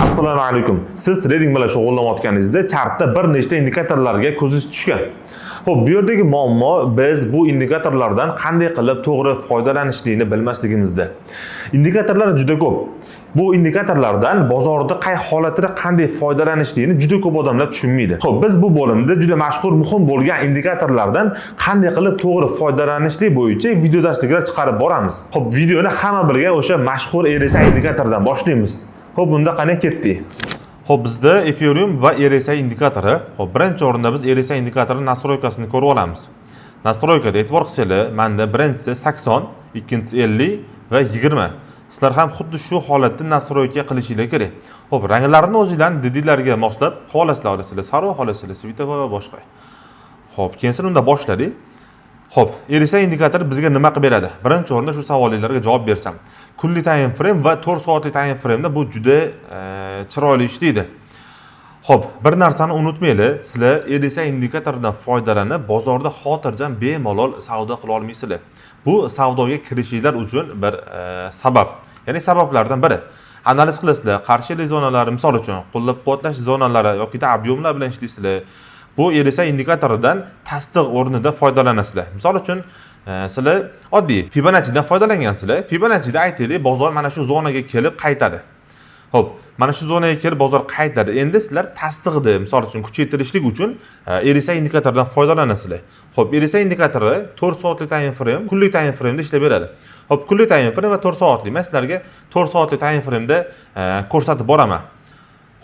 Assalomu alaykum. Siz trading bilan shug'ullanayotganingizda chartda bir nechta indikatorlarga ko'zingiz tushgan. Xo'p, bu yerdagi muammo biz bu indikatorlardan qanday qilib to'g'ri foydalanishlikni bilmasligimizda. Indikatorlar juda ko'p. Bu indikatorlardan bozorda qay holatida qanday foydalanishlikni juda ko'p odamlar tushunmaydi. Xo'p, biz bu bo'limda juda mashhur, muhim bo'lgan indikatorlardan qanday qilib to'g'ri foydalanishlik bo'yicha video darsliklar chiqarib boramiz. Xo'p, videoni hamma bilgan o'sha mashhur RSI indikatoridan boshlaymiz. Xo'p, bunda qanday ketdik? Xo'p, bizda Ethereum va RSI indikatori. Xo'p, birinchi o'rinda biz RSI indikatori nastroykasini ko'rib olamiz. Nastroykada e'tibor qilsanglar, menda birinchisi 80, ikkinchisi 50 va 20. Sizlar ham xuddi shu holatda nastroyka qilishinglar kerak. Xo'p, ranglarni o'zingizlarning didinglarga moslab xohlasizlar olasizlar, sariq xohlasizlar, svetofor va boshqa. Xo'p, keyin unda boshladik. Xo'p, RSI indikator bizga nima qilib beradi? Birinchi o'rinda shu savollarga javob bersam. Kunlik time frame va 4 soatlik time frame'da bu juda chiroyli ishlaydi. Xo'p, bir narsani unutmanglar, sizlar RSI indikatoridan foydalanib bozorda xotirjam bemalol savdo qila olmaysizlar. Bu savdoga kirishinglar uchun bir sabab. Ya'ni sabablardan biri. Analiz qilasizlar, qarshilik zonalari, misol uchun, qo'llab-quvvatlash zonalari yoki ob'yomlar bilan ishlaysizlar. Bu RSI indikatoridan tasdiq o'rnida foydalanasizlar. Misol uchun, sizlar oddiy Fibonacci'dan foydalansizlar. Fibonacci'da aytaylik, bozor mana shu zonaga kelib qaytadi. Xo'p, mana shu zonaga kelib bozor qaytadi. Endi sizlar tasdiqni, misol uchun, kuchaytirishlik uchun RSI indikatoridan foydalanasizlar. Xo'p, RSI indikatori 4 soatlik time frame, kunlik time frame'da ishlab beradi. Xo'p, kunlik time frame va 4 soatlik. Men sizlarga 4 soatlik time frame'da ko'rsatib boraman.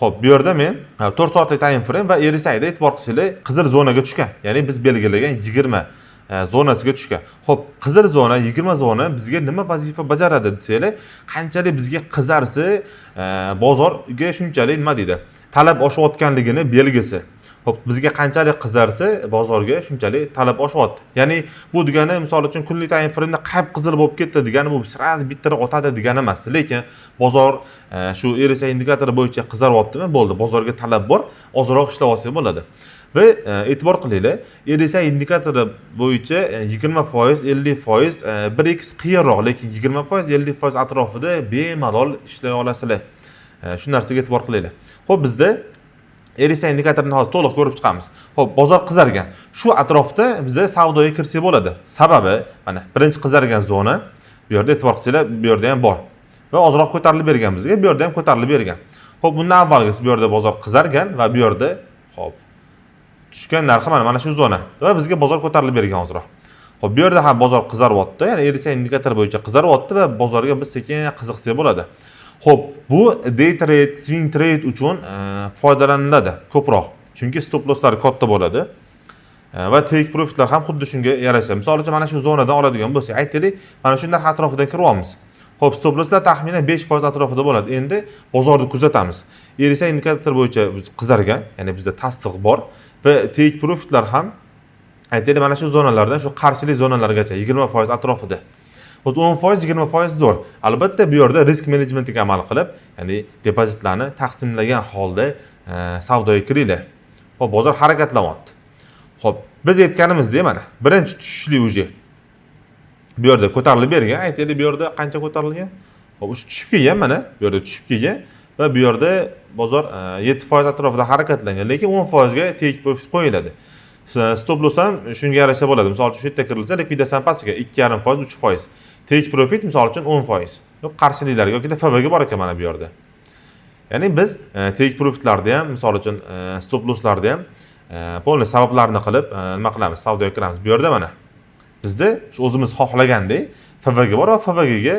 Xo'p, bu yerda men 4 soatlik time frame va RSI'da e'tibor qilsanglar, qizil zonaga tushgan. Ya'ni biz belgilagan 20 zonasiga tushgan. Xo'p, qizil zona, 20 zona bizga nima vazifa bajaradi desanglar, qanchalik bizga qizarsa, bozorga shunchalik nima deydi? Talab oshayotganligini belgisi. Xo'p, bizga qanchalik qizarsa, bozorga shunchalik talab oshyapti. Ya'ni bu degani, misol uchun, kunlik time frame'da qap qizil bo'lib ketdi degani bu sraz bitta otadi degani emas. Lekin bozor shu RSI indikatori bo'yicha qizaryaptimi? Bo'ldi. Bozorga talab bor, ozroq ishlab olsa bo'ladi. Ve e'tibor qilinglar, RSI indikatori bo'yicha 20%, 50%, 1x qiyinroq, lekin 20%, 50% atrofida bemalol ishlay olasizlar. Shu narsaga e'tibor qilinglar. Xo'p, bizda RSI indikatorini hozir to'liq ko'rib chiqamiz. Xo'p, bozor qizargan. Shu atrofda bizda savdoga kirsak bo'ladi. Sababi, mana birinchi qizargan zona, bu yerda e'tibor qilsanglar, bu yerda ham bor. Va ozroq ko'tarilib bergan bizga, bu yerda ham ko'tarilib bergan. Xo'p, bundan avvalgisi bu yerda bozor qizargan va bu yerda, xo'p, tushgan narxi mana shu zona va bizga bozor ko'tarilib bergan hozirroq. Xo'p, bu yerda ham bozor qizaryapti, ya'ni RSI indikatori bo'yicha qizaryapti va bozorga biz sekin qiziqsak bo'ladi. Xo'p, bu day trade, swing trade uchun foydalaniladi ko'proq. Chunki stop losslari katta bo'ladi. Va take profitlar ham xuddi shunga yarasha. Misol uchun, mana shu zonadan oladigan bo'lsak, aytaylik, mana shu narx atrofidan kiryapmiz. Xo'p, stop losslar taxminan 5% atrofida bo'ladi. Endi bozorni kuzatamiz. RSI indikator bo'yicha qizargan, ya'ni bizda tasdiq bor va take profitlar ham aytaylik mana shu zonalardan shu qarshilik zonalargacha 20% atrofida. 10%, 20% zo'r. Albatta bu yerda risk menejmentiga amal qilib, ya'ni depozitlarni taqsimlagan holda savdoga kiringlar. Xo'p, bozor harakatlanyapti. Xo'p, biz aytganimizdek, mana birinchi tushishlik uje bu yerda ko'tarilib bergan. Aytaylik, bu yerda qancha ko'tarilgan? Xo'p, o'sha tushib kelgan, mana bu yerda tushib kelgan va bu yerda bozor 7% atrofida harakatlangan, lekin 10% ga take profit qo'yiladi. Stop loss ham shunga yarasha bo'ladi. Misol uchun, shu yerda kirilsa, likvidatsiya pastiga 2,5%, 3%. Take profit misol uchun 10%. Yo'q, qarshiliklar yoki FV ga bor ekan mana bu yerda. Ya'ni biz take profitlarda ham, misol uchun, stop losslarda ham polni sabablarini qilib nima qilamiz? Savdoga kiramiz. Bu yerda mana bizda shu o'zimiz xohlagandek FV ga bor va FV ga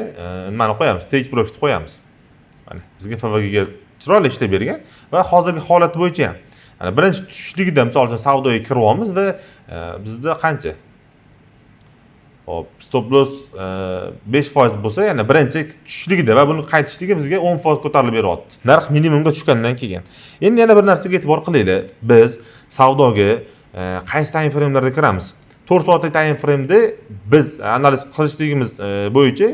nimani qo'yamiz? Take profit qo'yamiz. Mana bizga FV ga chiroyli ishlab bergan va hozirgi holat bo'yicha ham ana birinchi tushishligida misol uchun savdoga kiryapmiz va bizda qancha? Hop, stop loss 5% bo'lsa, yana birinchi tushishligida va buni qaytishligiga bizga 10% ko'tarilib beryapti. Narx minimumga tushgandan keyin. Endi yana bir narsaga e'tibor qilaylik. Biz savdoga qaysi time frame'larda kiramiz? 4 soatlik time frame'da biz analiz qilishligimiz bo'yicha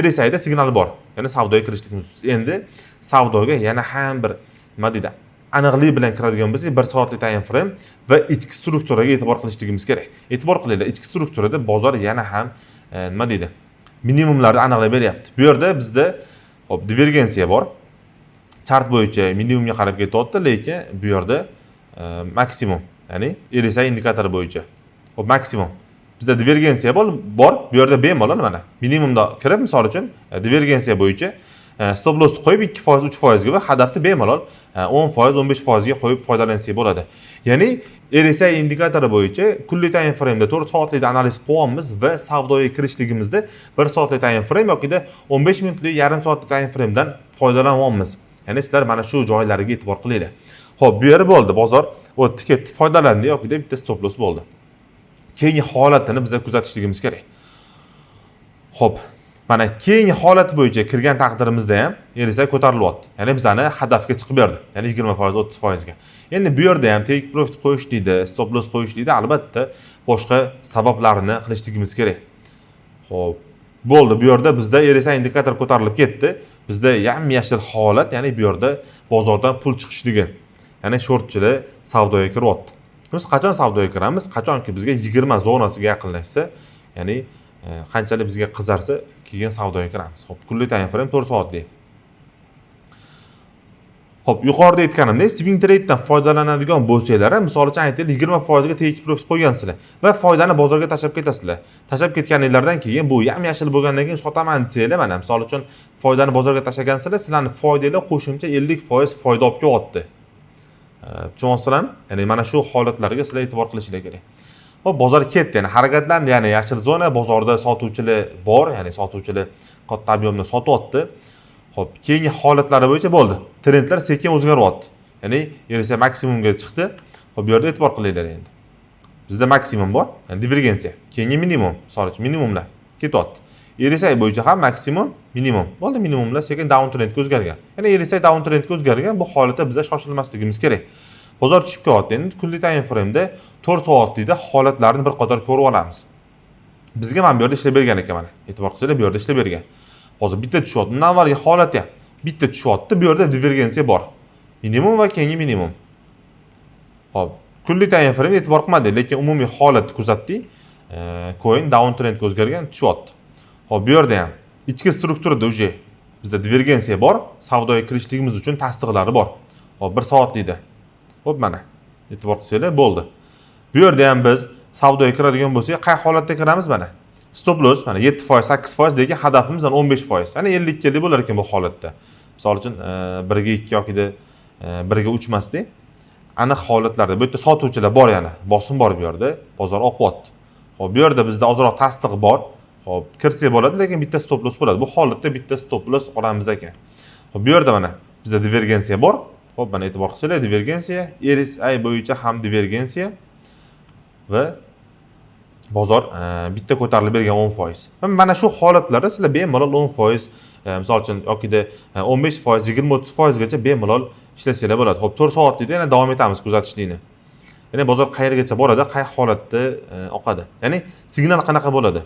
RSI'da signal bor. Ya'ni savdoga kirishligimiz. Endi savdoga yana ham bir nima deydi? Aniqlik bilan kiradigan bo'lsak, 1 soatlik time frame va ichki strukturaga e'tibor qilishligimiz kerak. E'tibor qilinglar, ichki strukturada bozor yana ham nima deydi? Minimumlarni aniqlab beryapti. Bu yerda bizda hop divergensiya bor. chart bo'yicha minimumga qarab ketyapti, lekin bu yerda maksimum, ya'ni RSI indikatori bo'yicha. Hop, maksimum. Bizda divergensiya bor. Bu yerda bemalol mana minimumda kirib, misol uchun divergensiya bo'yicha stop loss qo'yib 2%, 3% ga va hadafni bemalol 10%, 15% ga qo'yib foydalansak bo'ladi. Ya'ni RSI indikatori bo'yicha kunlik time frame'da 4 soatlik analiz qilyapmiz va savdoga kirishligimizda 1 soatlik time frame yoki 15 minutlik yarim soatlik time frame'dan foydalanyapmiz. Ya'ni sizlar mana shu joylariga e'tibor qilinglar. Xo'p, bu yer bo'ldi, bozor o'tdi, foydalandi yoki bitta stop loss bo'ldi. Keyingi holatini bizlar kuzatishligimiz kerak. Xo'p, mana keyingi holat bo'yicha kirgan taqdirimizda ham RSI ko'tarilyapti. Ya'ni bizani hadafga chiqib berdi. Ya'ni 20%, 30% ga. Endi bu yerda ham take profit qo'yishlikda, stop loss qo'yishlikda albatta boshqa sabablarini qilishligimiz kerak. Xo'p, bo'ldi. Bu yerda bizda RSI indikator ko'tarilib ketdi. Bizda yam-yashil holat, ya'ni bu yerda bozordan pul chiqishligi. Ya'ni shortchilar savdoga kiryapti. Biz qachon savdoga kiramiz? Qachonki bizga 20 zonasiga yaqinlashsa, ya'ni qanchalik bizga qizarsa, keyin savdoga kiramiz. Xo'p, kunlik time frame 4 soatlik. Xo'p, yuqorida aytganimdek, swing trade'dan foydalanadigan bo'lsanglar, misol uchun aytaylik 20% ga take profit qo'ygansizlar va foydani bozorga tashlab ketasizlar. Tashlab ketganinglardan keyin bu yam-yashil bo'lgandan keyin sotaman desanglar, mana misol uchun foydani bozorga tashlagansizlar, sizlarning foydanglar qo'shimcha 50% foyda olib kelyapti. Tushunyapsizlarmi? Ya'ni mana shu holatlarga sizlar e'tibor qilishingiz kerak. Hop, bozor ketdi, ya'ni harakatlandi, ya'ni yashil zona, bozorda sotuvchilar bor, ya'ni sotuvchilar katta ob'yomda sotyapti. Hop, keyingi holatlari bo'yicha bo'ldi. Trendlar sekin o'zgaryapti. Ya'ni RSI maksimumga chiqdi. Hop, bu yerda e'tibor qilinglar endi. Bizda maksimum bor, ya'ni divergensiya. Keyingi minimum, misol uchun minimumlar ketyapti. RSI bo'yicha ham maksimum, minimum. Bo'ldi, minimumlar sekin down trendga o'zgargan. Ya'ni RSI down trendga o'zgargan, bu holatda bizda shoshilmasligimiz kerak. Bozor tushib kelyapti. Endi kunlik time frame'da 4 soatlikda holatlarni bir qator ko'rib olamiz. Bizga mana bu yerda ishlab bergan ekan mana. E'tibor qilsanglar, bu yerda ishlab bergan. Hozir bitta tushyapti. Bundan avvalgi holat ham bitta tushyapti. Bu yerda divergensiya bor. Minimum va keyingi minimum. Hop, kunlik time frame e'tibor qilmadik, lekin umumiy holatni kuzatdik. Coin down trendga o'zgargan, tushyapti. Hop, bu yerda ham ichki strukturada uje bizda divergensiya bor. Savdoga kirishligimiz uchun tasdiqlari bor. Hop, 1 soatlikda. Hop, mana e'tibor qilsanglar bo'ldi. Bu yerda ham biz savdoga kiradigan bo'lsak, qay holatda kiramiz mana? Stop loss mana 7%, 8% degan hadafimiz 15%. Ya'ni 50 keldi bo'lar ekan bu holatda. Misol uchun 1 ga 2 yoki 1 ga 3 emasdi. Aniq holatlarda bu yerda sotuvchilar bor, yana bosim bor bu yerda, bozor oqyapti. Xo'p, bu yerda bizda ozroq tasdiq bor. Xo'p, kirsak bo'ladi, lekin bitta stop loss bo'ladi. Bu holatda bitta stop loss olamiz ekan. Xo'p, bu yerda mana bizda divergensiya bor. Xo'p, mana e'tibor qilsanglar, divergensiya, RSI bo'yicha ham divergensiya va bozor bitta ko'tarilib bergan 10%. Mana shu holatlarda sizlar bemalol 10%, misol uchun yoki 15%, 20-30% gacha bemalol ishlasanglar bo'ladi. Xo'p, 4 soatlikda yana davom etamiz kuzatishlikni. Ya'ni bozor qayergacha boradi, qay holatda oqadi. Ya'ni signal qanaqa bo'ladi?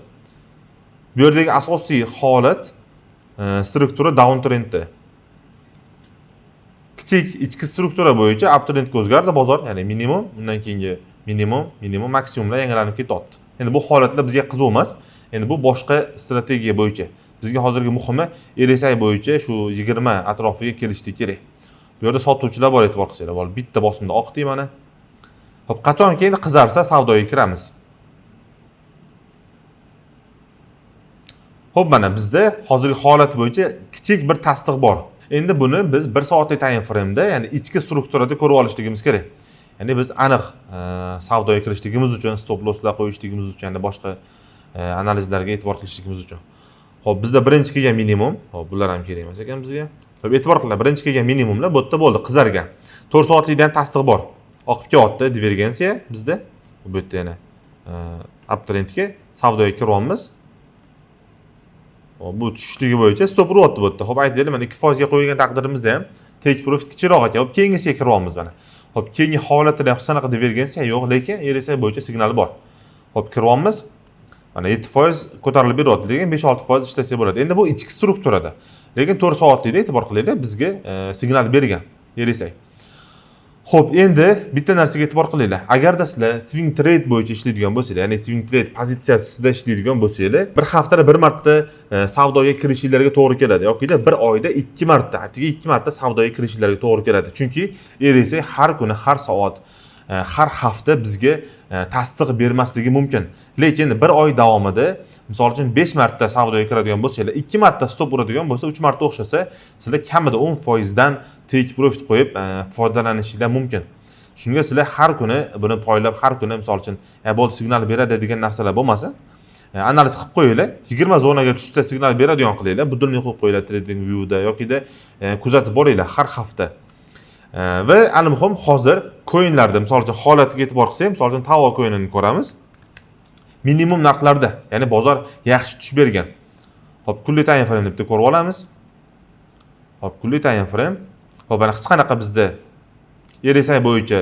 Bu yerdagi asosiy holat struktura down trendda. Kichik ichki struktura bo'yicha uptrendga o'zgardi bozor, ya'ni minimum, undan keyingi minimum, maksimumlar yangilanib ketyapti. Endi bu holatlar bizga qiziq emas. Endi bu boshqa strategiya bo'yicha. Bizga hozirgi muhimi RSI bo'yicha shu 20 atrofiga kelishlik kerak. Bu yerda sotuvchilar bor, e'tibor qilsanglar, bor bitta bosimda oqdi mana. Hop, qachon keyin qizarsa savdoga kiramiz. Hop, mana bizda hozirgi holat bo'yicha kichik bir tasdiq bor. Endi buni biz 1 soatlik time frame'da, ya'ni ichki strukturada ko'rib olishligimiz kerak. Ya'ni biz aniq savdoga kirishligimiz uchun, stop losslar qo'yishligimiz uchun, ya'ni boshqa analizlarga e'tibor qilishligimiz uchun. Xo'p, bizda birinchi kelgan minimum, hop, bular ham kerak emas ekan bizga. Hop, e'tibor qilinglar, birinchi kelgan minimumlar bu yerda bo'ldi, qizargan. 4 soatlikdan tasdiq bor. Oqib kelyapti divergensiya bizda. Bu yerda yana uptrendga savdoga kiryapmiz. Bu tushishligi bo'yicha stop uryapti bu yerda. Xo'p, aytaylik, mana 2% ga qo'ygan taqdirimizda ham take profit kichikroq ekan. Xo'p, keyingisiga kiryapmiz mana. Xo'p, keyingi holatda ham sanaqa divergensiya yo'q, lekin RSI bo'yicha signali bor. Xo'p, kiryapmiz. Mana 7% ko'tarilib beryapti, lekin 5-6% ishlasa bo'ladi. Endi bu ichki strukturada. Lekin 4 soatlikda e'tibor qilinglar, bizga signal bergan RSI. Xo'p, endi bitta narsaga e'tibor qilinglar. Agarda sizlar swing trade bo'yicha ishlaydigan bo'lsanglar, ya'ni swing trade pozitsiyasida ishlaydigan bo'lsanglar, bir haftada bir marta savdoga kirishinglarga to'g'ri keladi yokida bir oyda 2 marta, atigi 2 marta savdoga kirishinglarga to'g'ri keladi. Chunki RSI har kuni, har soat, har hafta bizga tasdiq bermasligi mumkin. Lekin bir oy davomida misol uchun 5 marta savdoga kiradigan bo'lsanglar, 2 marta stop uradigan bo'lsa, 3 marta o'xshasa, sizlar kamida 10% dan take profit qo'yib foydalanishingiz mumkin. Shunga sizlar har kuni buni poylab, har kuni misol uchun bo'ldi signal beradi degan narsalar bo'lmasa, analiz qilib qo'yinglar. 20 zonaga tushsa signal beradigan qilinglar. Budilni qo'yib qo'yinglar Trading View'da yokida kuzatib boringlar har hafta. Va al-muhim hozir coinlarda misol uchun holatiga e'tibor qilsak, misol uchun TAO coinini ko'ramiz. Minimum narxlarda, ya'ni bozor yaxshi tushib bergan. Hop, kunlik time frame deb ko'rib olamiz. Hop, kunlik time frame. Hop, ana hech qanaqa bizda RSI bo'yicha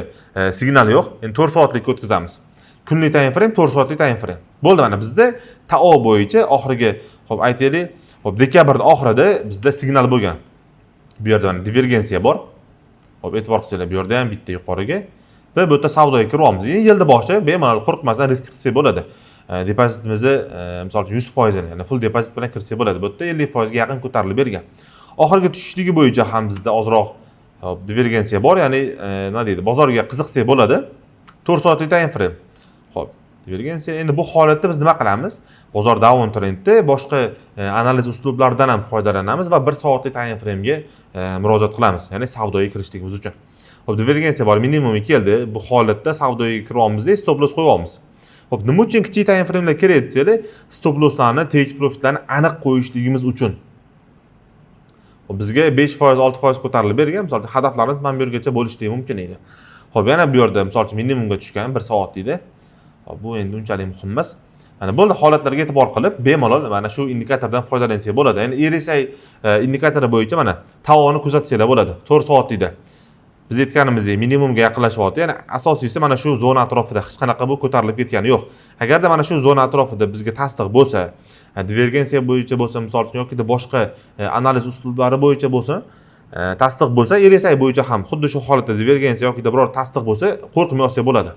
signal yo'q. Endi 4 soatlikka o'tkazamiz. Kunlik time frame, 4 soatlik time frame. Bo'ldi, mana bizda TAO bo'yicha oxirgi, hop, aytaylik, hop, dekabrda oxirida bizda signal bo'lgan. Bu yerda mana divergensiya bor. Hop, e'tibor qilsanglar, bu yerda ham bitta yuqoriga va bu yerda savdoga kiryapmiz. Yilda boshida bemalol qo'rqmasdan risk qilsak bo'ladi. Depozitimizni misol uchun 100%, ya'ni full depozit bilan kirsak bo'ladi. Bu yerda 50% ga yaqin ko'tarilib bergan. Oxirgi tushishligi bo'yicha ham bizda ozroq divergensiya bor, ya'ni nima deydi, bozorga qiziqsak bo'ladi. 4 soatlik time frame. Xo'p, divergensiya. Endi bu holatda biz nima qilamiz? Bozor down trendda boshqa analiz uslublaridan ham foydalanamiz va 1 soatlik time frame ga murojaat qilamiz, ya'ni savdoga kirishligimiz uchun. Xo'p, divergensiya bor, minimumi keldi. Bu holatda savdoga kiryapmizda stop loss qo'yamiz. Xo'p, nima uchun kichik time framelar kerak desanglar, stop losslarni, take profitlarni aniq qo'yishligimiz uchun. Bizga 5%, 6% ko'tarilib bergan, misol uchun hadaflarimiz mana bu yergacha bo'lishligi mumkin edi. Xo'p, yana bu yerda misol uchun minimumga tushgan 1 soat deydi. Hop, bu endi unchalik muhim emas. Mana bo'ldi, holatlarga e'tibor qilib, bemalol mana shu indikatordan foydalansak bo'ladi. Ya'ni RSI indikatori bo'yicha mana TAOni kuzatsanglar bo'ladi. 4 soatlikda. Biz aytganimizdek minimumga yaqinlashyapti. Ya'ni asosiysi mana shu zona atrofida hech qanaqa bu ko'tarilib ketgani yo'q. Agarda mana shu zona atrofida bizga tasdiq bo'lsa, divergensiya bo'yicha bo'lsa, misol uchun yoki boshqa analiz uslublari bo'yicha bo'lsa, tasdiq bo'lsa, RSI bo'yicha ham xuddi shu holatda divergensiya yoki biror tasdiq bo'lsa, qo'rqmay olsa bo'ladi.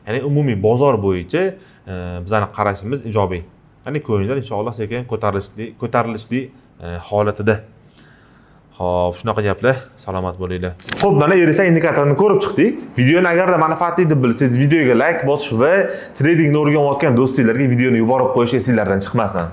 Ya'ni umumiy bozor bo'yicha bizning qarashimiz ijobiy. Ya'ni coinlar inshaalloh sekin ko'tarilishli holatida. Xo'p, shunaqa gaplar. Salomat bo'linglar. Xo'p, mana RSI indikatorini ko'rib chiqdik. Videoni agarda manfaatli deb bilsangiz, videoga like bosish va tradingni o'rganayotgan do'stlarga videoni yuborib qo'yish esingizdan chiqmasin.